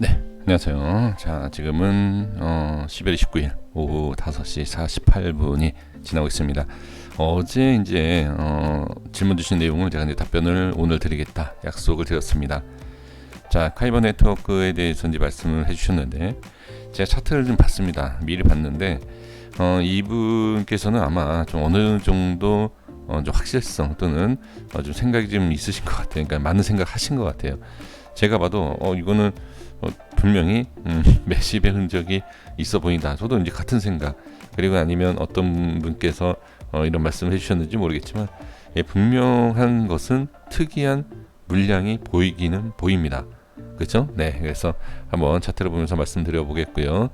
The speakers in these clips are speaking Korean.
네, 안녕하세요. 자, 지금은 12월 29일 오후 5시 48분이 지나고 있습니다. 어제 이제 질문 주신 내용을 제가 이제 답변을 오늘 드리겠다 약속을 드렸습니다. 자, 카이버 네트워크에 대해서 이제 말씀을 해주셨는데 제가 차트를 좀 봤습니다. 미리 봤는데 이분께서는 아마 좀 어느 정도 좀 확실성 또는 좀 생각이 좀 있으신 것 같아요. 그러니까 많은 생각하신 것 같아요. 제가 봐도 이거는 분명히 매집의 흔적이 있어 보인다. 저도 이제 같은 생각. 그리고 아니면 어떤 분께서 이런 말씀을 해주셨는지 모르겠지만 분명한 것은 특이한 물량이 보이기는 보입니다. 그렇죠? 네, 그래서 한번 차트를 보면서 말씀드려 보겠고요.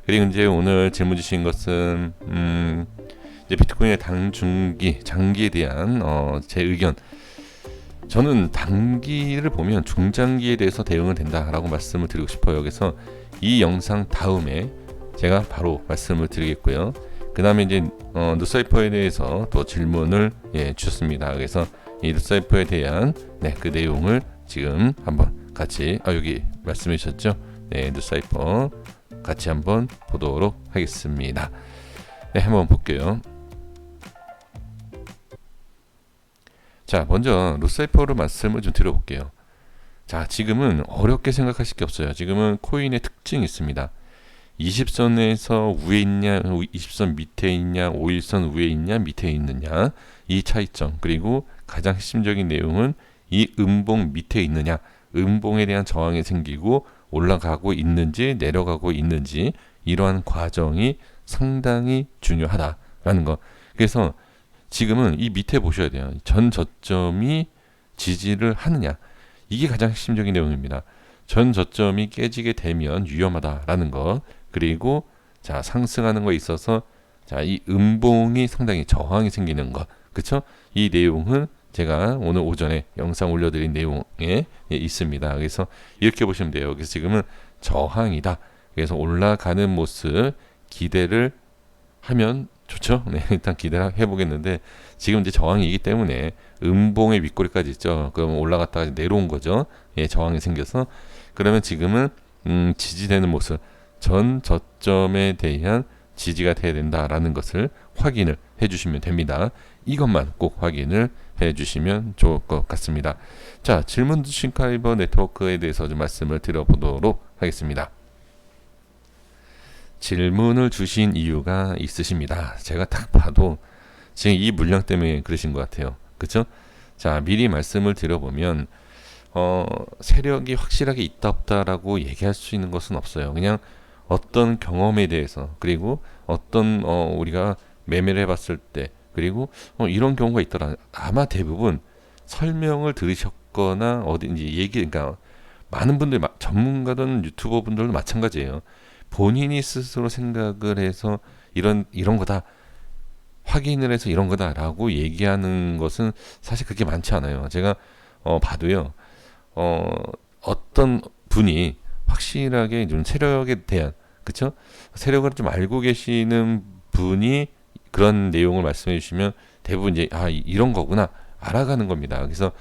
그리고 이제 오늘 질문 주신 것은 이제 비트코인의 단중기, 장기에 대한 제 의견. 저는 단기를 보면 중장기에 대해서 대응은 된다라고 말씀을 드리고 싶어요. 그래서 이 영상 다음에 제가 바로 말씀을 드리겠고요. 그 다음에 이제 누사이퍼에 대해서 또 질문을 주셨습니다. 그래서 이 누사이퍼에 대한 그 내용을 지금 한번 같이 여기 말씀해 주셨죠. 네, 누사이퍼 같이 한번 보도록 하겠습니다. 네, 한번 볼게요. 자, 먼저 루사이퍼로 말씀을 좀 드려볼게요. 자, 지금은 어렵게 생각하실 게 없어요. 지금은 코인의 특징이 있습니다. 20선에서 위에 있냐, 20선 밑에 있냐, 5일선 위에 있냐, 밑에 있느냐, 이 차이점. 그리고 가장 핵심적인 내용은 이 음봉 밑에 있느냐, 음봉에 대한 저항이 생기고 올라가고 있는지 내려가고 있는지 이러한 과정이 상당히 중요하다라는 거. 그래서 지금은 이 밑에 보셔야 돼요. 전 저점이 지지를 하느냐. 이게 가장 핵심적인 내용입니다. 전 저점이 깨지게 되면 위험하다라는 것. 그리고 자, 상승하는 거에 있어서 자, 이 음봉이 상당히 저항이 생기는 것. 그쵸? 이 내용은 제가 오늘 오전에 영상 올려드린 내용에 있습니다. 그래서 이렇게 보시면 돼요. 그래서 지금은 저항이다. 그래서 올라가는 모습 기대를 하면 좋죠. 네, 일단 기대를 해보겠는데 지금 이제 저항이기 때문에 음봉의 윗꼬리까지 있죠. 그럼 올라갔다가 내려온 거죠. 저항이 생겨서 그러면 지금은 지지되는 모습, 전 저점에 대한 지지가 돼야 된다라는 것을 확인을 해주시면 됩니다. 이것만 꼭 확인을 해주시면 좋을 것 같습니다. 자, 질문 주신 카이버 네트워크에 대해서 좀 말씀을 드려보도록 하겠습니다. 질문을 주신 이유가 있으십니다. 제가 딱 봐도 지금 이 물량 때문에 그러신 것 같아요. 그렇죠? 자, 미리 말씀을 드려보면 세력이 확실하게 있다 없다라고 얘기할 수 있는 것은 없어요. 그냥 어떤 경험에 대해서 그리고 어떤 우리가 매매를 해봤을 때 그리고 이런 경우가 있더라. 아마 대부분 설명을 들으셨거나 어딘지 그러니까 많은 분들 전문가든 유튜버 분들도 마찬가지예요. 본인이 스스로 생각을 해서 이런 거다 확인을 해서 이런 거다라고 얘기하는 것은 사실 그렇게 많지 않아요. 제가 봐도요. 어떤 분이 확실하게 좀 세력에 대한 그쵸? 세력을 좀 알고 계시는 분이 그런 내용을 말씀해 주시면 대부분 이제 이런 거구나 알아가는 겁니다. 그래서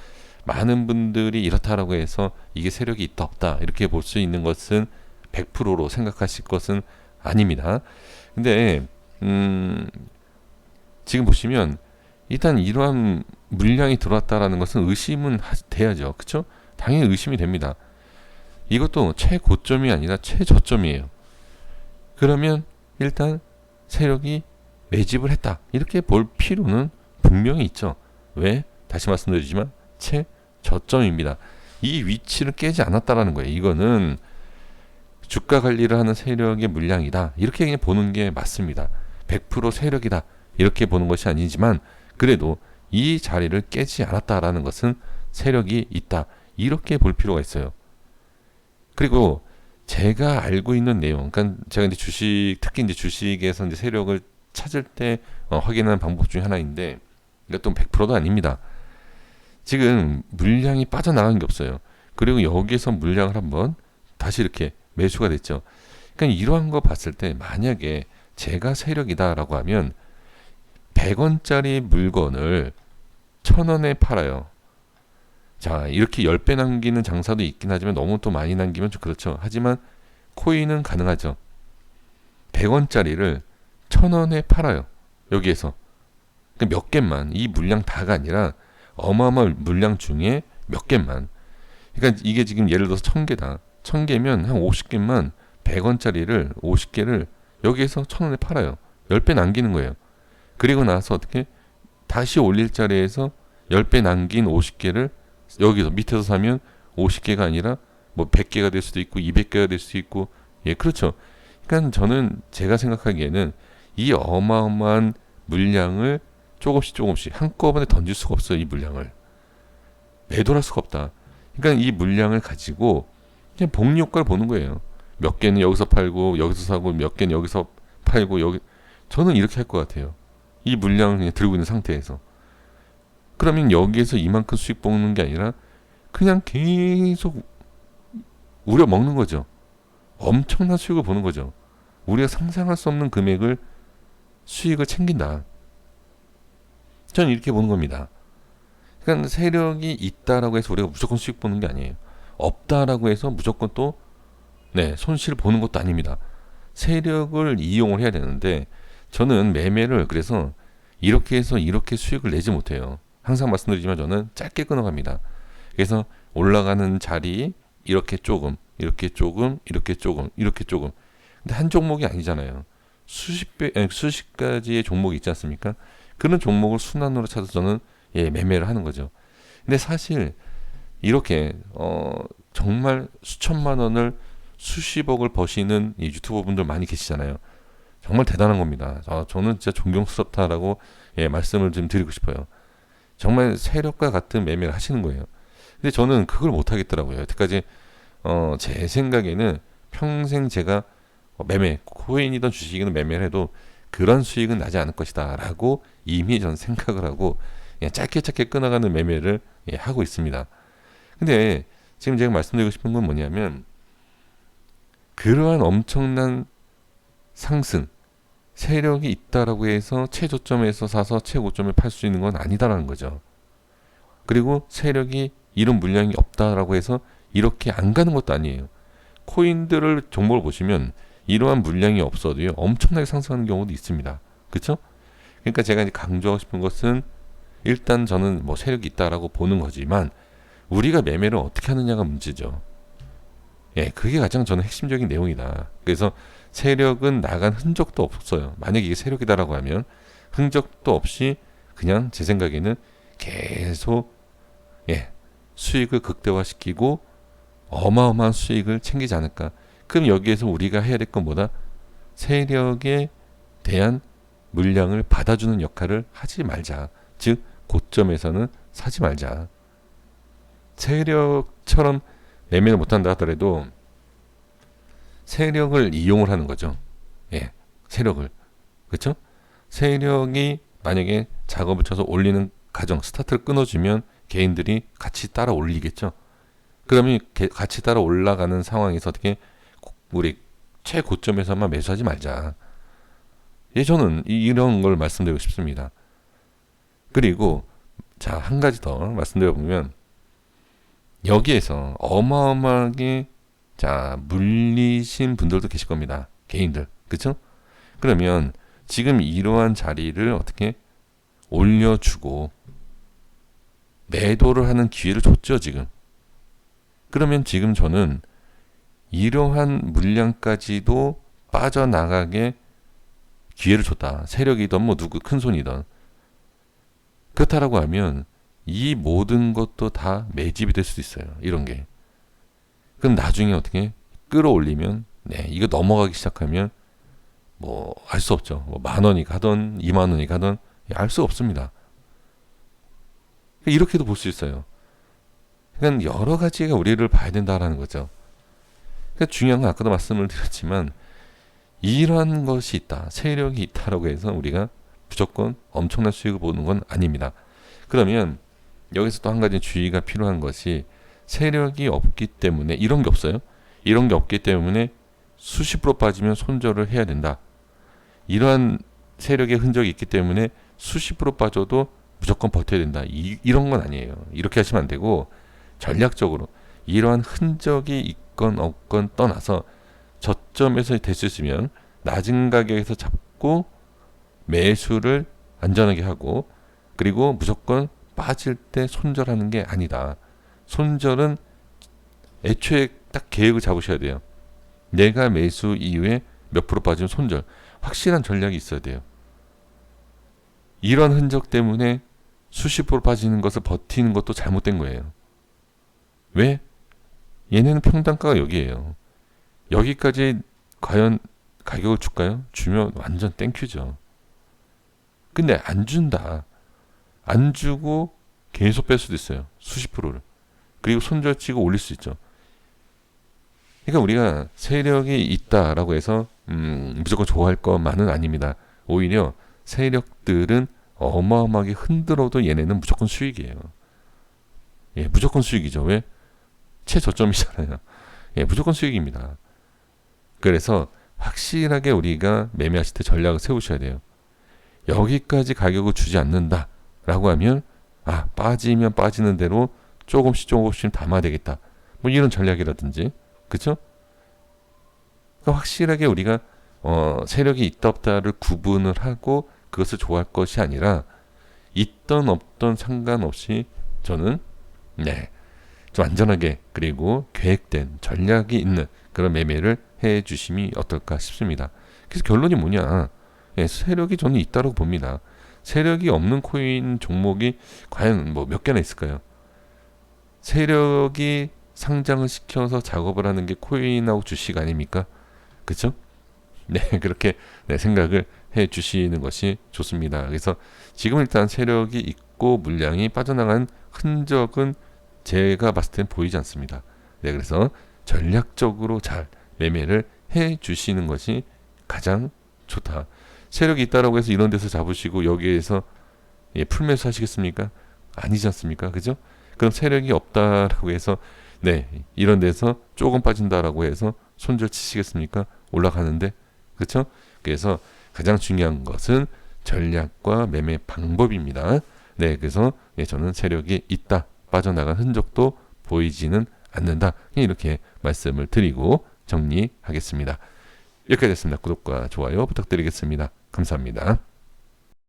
많은 분들이 이렇다라고 해서 이게 세력이 있다 없다 이렇게 볼 수 있는 것은 100%로 생각하실 것은 아닙니다. 근데 지금 보시면 일단 이러한 물량이 들어왔다라는 것은 의심은 돼야죠. 그렇죠? 당연히 의심이 됩니다. 이것도 최고점이 아니라 최저점이에요. 그러면 일단 세력이 매집을 했다. 이렇게 볼 필요는 분명히 있죠. 왜? 다시 말씀드리지만 최저점입니다. 이 위치를 깨지 않았다라는 거예요. 이거는 주가 관리를 하는 세력의 물량이다. 이렇게 그냥 보는 게 맞습니다. 100% 세력이다. 이렇게 보는 것이 아니지만 그래도 이 자리를 깨지 않았다라는 것은 세력이 있다. 이렇게 볼 필요가 있어요. 그리고 제가 알고 있는 내용, 그러니까 제가 이제 특히 이제 주식에서 이제 세력을 찾을 때 확인하는 방법 중에 하나인데 이것도 100%도 아닙니다. 지금 물량이 빠져나간 게 없어요. 그리고 여기에서 물량을 한번 다시 이렇게 매수가 됐죠. 그러니까 이러한 거 봤을 때 만약에 제가 세력이다라고 하면 100원짜리 물건을 1000원에 팔아요. 자, 이렇게 10배 남기는 장사도 있긴 하지만 너무 또 많이 남기면 좀 그렇죠. 하지만 코인은 가능하죠. 100원짜리를 1000원에 팔아요. 여기에서. 그러니까 몇 개만, 이 물량 다가 아니라 어마어마한 물량 중에 몇 개만. 그러니까 이게 지금 예를 들어서 1000개다. 1000개면 한 50개만 100원짜리를 50개를 여기에서 1000원에 팔아요. 10배 남기는 거예요. 그리고 나서 어떻게 다시 올릴 자리에서 10배 남긴 50개를 여기서 밑에서 사면 50개가 아니라 뭐 100개가 될 수도 있고 200개가 될 수도 있고 예, 그렇죠. 그러니까 저는 제가 생각하기에는 이 어마어마한 물량을 조금씩 한꺼번에 던질 수가 없어요. 이 물량을 매도할 수가 없다. 그러니까 이 물량을 가지고 그냥 복리 효과를 보는 거예요. 몇 개는 여기서 팔고 여기서 사고 몇 개는 여기서 팔고 여기 저는 이렇게 할 것 같아요. 이 물량을 그냥 들고 있는 상태에서 그러면 여기에서 이만큼 수익 뽑는 게 아니라 그냥 계속 우려 먹는 거죠. 엄청난 수익을 보는 거죠. 우리가 상상할 수 없는 금액을 수익을 챙긴다. 저는 이렇게 보는 겁니다. 그러니까 세력이 있다라고 해서 우리가 무조건 수익 보는 게 아니에요. 없다라고 해서 무조건 또 손실 보는 것도 아닙니다. 세력을 이용을 해야 되는데 저는 매매를 그래서 이렇게 해서 이렇게 수익을 내지 못해요. 항상 말씀드리지만 저는 짧게 끊어갑니다. 그래서 올라가는 자리 이렇게 조금, 이렇게 조금, 이렇게 조금, 이렇게 조금. 근데 한 종목이 아니잖아요. 수십 가지의 종목이 있지 않습니까? 그런 종목을 순환으로 찾아서 저는 매매를 하는 거죠. 근데 사실 이렇게 정말 수천만 원을 수십억을 버시는 이 유튜버 분들 많이 계시잖아요. 정말 대단한 겁니다. 저는 진짜 존경스럽다라고 말씀을 좀 드리고 싶어요. 정말 세력과 같은 매매를 하시는 거예요. 근데 저는 그걸 못 하겠더라고요. 여태까지 제 생각에는 평생 제가 매매, 코인이든 주식이든 매매를 해도 그런 수익은 나지 않을 것이다 라고 이미 전 생각을 하고 그냥 짧게 끊어가는 매매를 하고 있습니다. 근데 지금 제가 말씀드리고 싶은 건 뭐냐면 그러한 엄청난 상승, 세력이 있다라고 해서 최저점에서 사서 최고점에 팔 수 있는 건 아니다라는 거죠. 그리고 세력이 이런 물량이 없다라고 해서 이렇게 안 가는 것도 아니에요. 코인들을 종목을 보시면 이러한 물량이 없어도요 엄청나게 상승하는 경우도 있습니다. 그렇죠? 그러니까 제가 이제 강조하고 싶은 것은 일단 저는 뭐 세력이 있다라고 보는 거지만 우리가 매매를 어떻게 하느냐가 문제죠. 그게 가장 저는 핵심적인 내용이다. 그래서 세력은 나간 흔적도 없어요. 만약에 이게 세력이다라고 하면 흔적도 없이 그냥 제 생각에는 계속 수익을 극대화시키고 어마어마한 수익을 챙기지 않을까. 그럼 여기에서 우리가 해야 될 건 뭐다? 세력에 대한 물량을 받아주는 역할을 하지 말자. 즉 고점에서는 사지 말자. 세력처럼 매매를 못한다 하더라도 세력을 이용을 하는 거죠. 세력을. 그렇죠? 세력이 만약에 작업을 쳐서 올리는 과정, 스타트를 끊어주면 개인들이 같이 따라 올리겠죠. 그러면 같이 따라 올라가는 상황에서 어떻게 우리 최고점에서만 매수하지 말자. 저는 이런 걸 말씀드리고 싶습니다. 그리고 자, 한 가지 더 말씀드려보면 여기에서 어마어마하게 물리신 분들도 계실 겁니다. 개인들. 그렇죠? 그러면 지금 이러한 자리를 어떻게 올려주고 매도를 하는 기회를 줬죠, 지금. 그러면 지금 저는 이러한 물량까지도 빠져나가게 기회를 줬다. 세력이든 뭐 누구 큰 손이든. 그렇다라고 하면 이 모든 것도 다 매집이 될 수도 있어요. 이런 게. 그럼 나중에 어떻게 끌어올리면 이거 넘어가기 시작하면 뭐 알 수 없죠. 뭐 10,000원이 가든 20,000원이 가든 알 수 없습니다. 이렇게도 볼 수 있어요. 그러니까 여러 가지가 우리를 봐야 된다라는 거죠. 그러니까 중요한 건 아까도 말씀을 드렸지만 이러한 것이 있다. 세력이 있다라고 해서 우리가 무조건 엄청난 수익을 보는 건 아닙니다. 그러면 여기서 또 한 가지 주의가 필요한 것이 세력이 없기 때문에 이런 게 없어요. 이런 게 없기 때문에 수십 프로 빠지면 손절을 해야 된다. 이러한 세력의 흔적이 있기 때문에 수십 프로 빠져도 무조건 버텨야 된다. 이런 건 아니에요. 이렇게 하시면 안 되고 전략적으로 이러한 흔적이 있건 없건 떠나서 저점에서 될 수 있으면 낮은 가격에서 잡고 매수를 안전하게 하고, 그리고 무조건 빠질 때 손절하는 게 아니다. 손절은 애초에 딱 계획을 잡으셔야 돼요. 내가 매수 이후에 몇 프로 빠지면 손절. 확실한 전략이 있어야 돼요. 이런 흔적 때문에 수십 프로 빠지는 것을 버티는 것도 잘못된 거예요. 왜? 얘네는 평단가가 여기에요. 여기까지 과연 가격을 줄까요? 주면 완전 땡큐죠. 근데 안 준다. 안 주고 계속 뺄 수도 있어요. 수십 프로를. 그리고 손절치고 올릴 수 있죠. 그러니까 우리가 세력이 있다라고 해서 무조건 좋아할 것만은 아닙니다. 오히려 세력들은 어마어마하게 흔들어도 얘네는 무조건 수익이에요. 예, 무조건 수익이죠. 왜? 최저점이잖아요. 예, 무조건 수익입니다. 그래서 확실하게 우리가 매매하실 때 전략을 세우셔야 돼요. 여기까지 가격을 주지 않는다라고 하면 빠지면 빠지는 대로 조금씩 담아야 되겠다. 뭐 이런 전략이라든지, 그렇죠? 그러니까 확실하게 우리가 세력이 있다 없다를 구분을 하고 그것을 좋아할 것이 아니라 있던 없던 상관없이 저는 좀 안전하게 그리고 계획된 전략이 있는 그런 매매를 해 주심이 어떨까 싶습니다. 그래서 결론이 뭐냐? 세력이 저는 있다고 봅니다. 세력이 없는 코인 종목이 과연 뭐 몇 개나 있을까요? 세력이 상장을 시켜서 작업을 하는 게 코인하고 주식 아닙니까? 그렇죠? 네, 그렇게 생각을 해 주시는 것이 좋습니다. 그래서 지금 일단 세력이 있고 물량이 빠져나간 흔적은 제가 봤을 땐 보이지 않습니다. 네, 그래서 전략적으로 잘 매매를 해 주시는 것이 가장 좋다. 세력이 있다라고 해서 이런 데서 잡으시고 여기에서 풀매수 하시겠습니까? 아니지 않습니까? 그죠? 그럼 세력이 없다라고 해서 이런 데서 조금 빠진다라고 해서 손절 치시겠습니까? 올라가는데. 그렇죠? 그래서 가장 중요한 것은 전략과 매매 방법입니다. 네, 그래서 저는 세력이 있다, 빠져나간 흔적도 보이지는 않는다, 이렇게 말씀을 드리고 정리하겠습니다. 여기까지 됐습니다. 구독과 좋아요 부탁드리겠습니다. 감사합니다.